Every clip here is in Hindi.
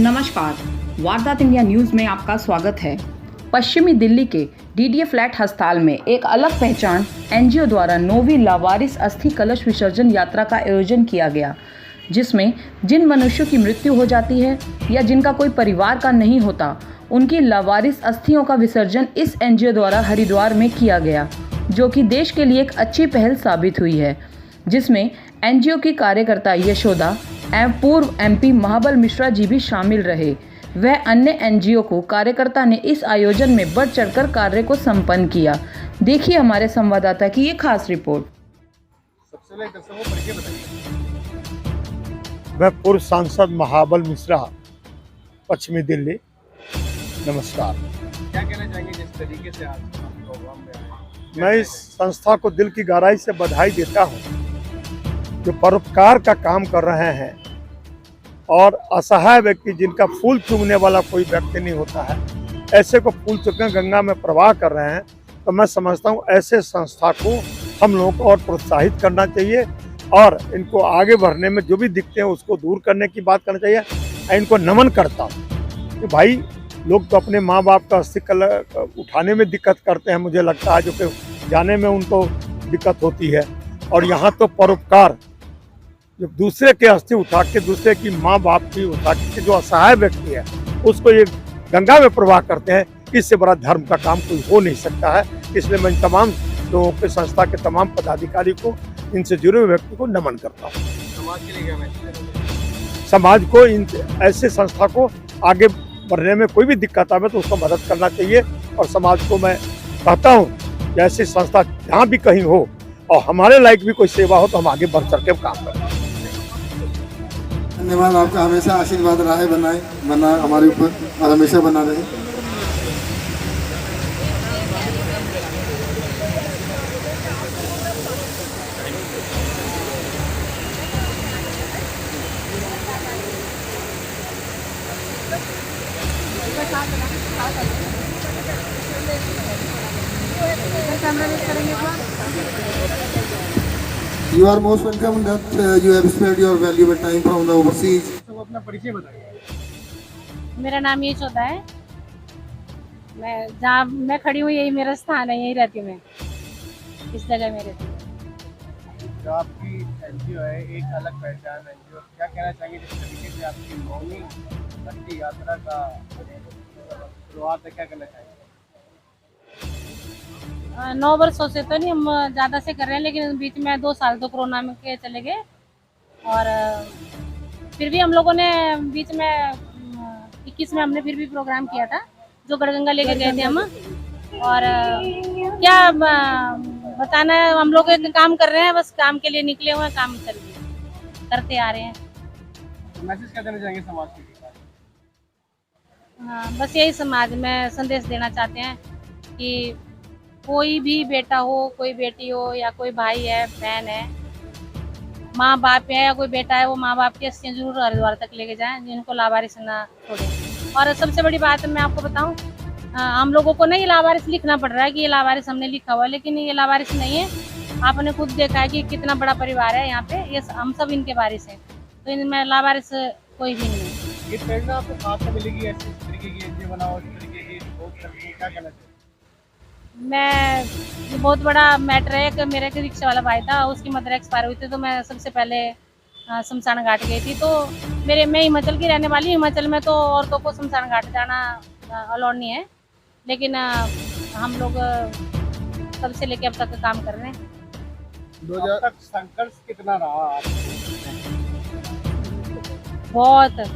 नमस्कार, वारदात इंडिया न्यूज़ में आपका स्वागत है। पश्चिमी दिल्ली के डीडीए फ्लैट अस्पताल में एक अलग पहचान एनजीओ द्वारा 9वीं लावारिस अस्थि कलश विसर्जन यात्रा का आयोजन किया गया, जिसमें जिन मनुष्यों की मृत्यु हो जाती है या जिनका कोई परिवार का नहीं होता, उनकी लावारिस अस्थियों का विसर्जन इस एनजीओ द्वारा हरिद्वार में किया गया, जो कि देश के लिए एक अच्छी पहल साबित हुई है, जिसमें एनजीओ की कार्यकर्ता यशोदा एवं पूर्व एमपी महाबल मिश्रा जी भी शामिल रहे। वह अन्य एनजीओ को कार्यकर्ता ने इस आयोजन में बढ़ चढ़कर कार्य को संपन्न किया। देखिए हमारे संवाददाता की ये खास रिपोर्ट। सबसे पहले दर्शकों को परिचय बताइए। मैं पूर्व सांसद महाबल मिश्रा, पश्चिमी दिल्ली। नमस्कार। क्या कहना चाहेंगे जिस तरीके से आज प्रोग्राम में आए? मैं इस संस्था को दिल की गहराई से बधाई देता हूँ, जो परोपकार का काम कर रहे हैं और असहाय व्यक्ति जिनका फूल चूमने वाला कोई व्यक्ति नहीं होता है, ऐसे को फूल चूमकर गंगा में प्रवाह कर रहे हैं। तो मैं समझता हूँ ऐसे संस्था को हम लोगों को और प्रोत्साहित करना चाहिए और इनको आगे बढ़ने में जो भी दिखते हैं उसको दूर करने की बात करना चाहिए। इनको नमन करता हूँ कि भाई लोग तो अपने माँ बाप का अस्थि कलश उठाने में दिक्कत करते हैं, मुझे लगता है, जो कि जाने में उनको दिक्कत होती है, और यहाँ तो परोपकार, जो दूसरे के अस्थि उठा के दूसरे की माँ बाप की उठा के जो असहाय व्यक्ति है उसको ये गंगा में प्रवाह करते हैं, इससे बड़ा धर्म का काम कोई हो नहीं सकता है। इसलिए मैं इन तमाम लोगों के, संस्था के तमाम पदाधिकारी को, इनसे जुड़े हुए व्यक्ति को नमन करता हूँ। समाज के लिए क्या मैसेज? समाज को इन ऐसे संस्था को आगे बढ़ने में कोई भी दिक्कत आवे तो उसको मदद करना चाहिए, और समाज को मैं कहता हूँ कि ऐसी संस्था जहाँ भी कहीं हो और हमारे लायक भी कोई सेवा हो तो हम आगे बढ़ चढ़ के काम करें। धन्यवाद। आपका हमेशा आशीर्वाद रहा है, बना हमारे ऊपर और हमेशा बना रहे। You are most welcome that you have spared your valuable time from the overseas. तो अपना परिचय बताइए। मेरा नाम यशोदा है। मैं जहाँ मैं खड़ी हूँ यही मेरा स्थान है, यही रहती हूँ मैं, इस जगह में रहती हूँ। जो आपकी एनजीओ है, एक अलग पहचान एनजीओ, क्या कहना चाहेंगे जिस तरीके से आपकी 9वीं अस्थि यात्रा का शुरुआत है, क्या कहना चाहेंगे? 9 वर्षों से तो नहीं, हम ज़्यादा से कर रहे हैं, लेकिन बीच में 2 साल तो कोरोना में के चले गए, और फिर भी हम लोगों ने बीच में 21 में हमने फिर भी प्रोग्राम किया था, जो गढ़गंगा लेके गए थे हम। और क्या बताना है, हम लोग एक काम कर रहे हैं, बस काम के लिए निकले हुए हैं, काम करते आ रहे हैं। तो मैसेज क्या देना चाहेंगे समाज के लिए? हाँ, बस यही समाज में संदेश देना चाहते हैं कि कोई भी बेटा हो, कोई बेटी हो, या कोई भाई है, बहन है, माँ बाप है या कोई बेटा है, वो माँ बाप की अस्थियाँ जरूर हरिद्वार तक लेके जाएं, जिनको लावारिस ना छोड़ें। और सबसे बड़ी बात मैं आपको बताऊं, हम लोगों को नहीं लावारिस लिखना पड़ रहा है कि ये लावारिस हमने लिखा हुआ है, लेकिन ये लावारिस नहीं है। आपने खुद देखा है कि कितना बड़ा परिवार है यहाँ पे, ये हम सब इनके वारिस हैं, तो इनमें लावारिस कोई भी नहीं है। ये प्रेरणा आपको कहाँ से मिलेगी ऐसी इस तरीके की एनजीओ बनाओ, इस तरीके की बहुत करके, क्या कहना चाहिए? ये बहुत बड़ा मैटर है कि मेरे एक रिक्शा वाला भाई था, उसकी मदर एक्सपायर हुई थी, तो मैं सबसे पहले शमशान घाट गई थी। तो मैं हिमाचल की रहने वाली, हिमाचल में तो औरतों को शमशान घाट जाना अलाउड नहीं है, लेकिन हम लोग तब से लेके अब तक काम कर रहे हैं। 2000 तक संघर्ष कितना रहा? बहुत,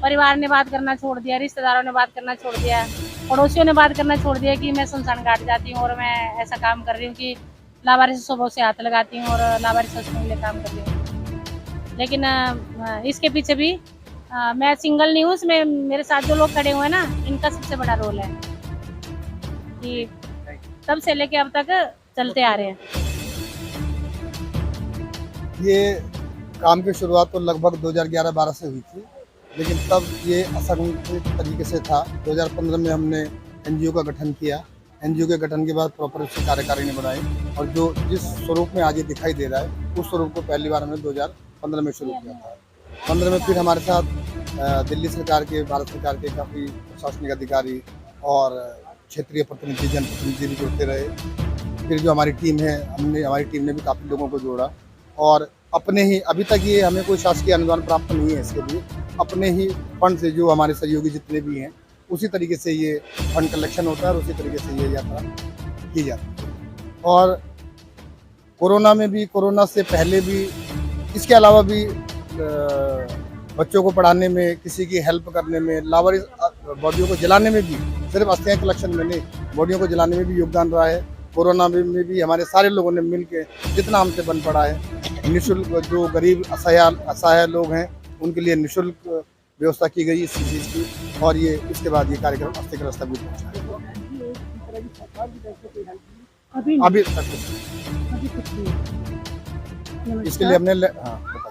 परिवार ने बात करना छोड़ दिया, रिश्तेदारों ने बात करना छोड़ दिया, पड़ोसियों ने बात करना छोड़ दिया कि मैं शमशान घाट जाती हूँ और मैं ऐसा काम कर रही हूँ कि लावारिस सुबह से हाथ लगाती हूँ और लावारिस के लिए काम कर रही हूँ। लेकिन इसके पीछे भी मैं सिंगल नहीं हूँ, इसमें मेरे साथ जो लोग खड़े हुए हैं ना, इनका सबसे बड़ा रोल है कि तब से लेके अब तक चलते आ रहे हैं। ये काम की शुरुआत तो लगभग 2011-12 से हुई थी, लेकिन तब ये असंगठित तरीके से था। 2015 में हमने एनजीओ का गठन किया। एनजीओ के गठन के बाद प्रॉपर उसकी कार्यकारिणी बनाई, और जो जिस स्वरूप में आज ये दिखाई दे रहा है, उस स्वरूप को पहली बार हमने 2015 में शुरू किया था। 2015 में फिर हमारे साथ दिल्ली सरकार के, भारत सरकार के काफ़ी प्रशासनिक अधिकारी और क्षेत्रीय प्रतिनिधि, जनप्रतिनिधि भी जुड़ते रहे। फिर जो हमारी टीम है, हमारी टीम ने भी काफ़ी लोगों को जोड़ा और अपने ही, अभी तक ये हमें कोई शासकीय अनुदान प्राप्त नहीं है इसके लिए, अपने ही फंड से जो हमारे सहयोगी जितने भी हैं उसी तरीके से ये फंड कलेक्शन होता है और उसी तरीके से ये यात्रा की जाती है। और कोरोना में भी, कोरोना से पहले भी, इसके अलावा भी बच्चों को पढ़ाने में, किसी की हेल्प करने में, लावारिस बॉडियों को जलाने में भी, सिर्फ अस्थियां कलेक्शन में नहीं, बॉडियों को जलाने में भी योगदान रहा है। कोरोना में भी हमारे सारे लोगों ने मिल के जितना हमसे बन पड़ा है, निःशुल्क जो गरीब असहाय लोग हैं उनके लिए निःशुल्क व्यवस्था की गई इस चीज़ की। और ये इसके बाद ये कार्यक्रम अस्थि कलश तक भी पहुँचा अभी तक। इसके लिए हमने हाँ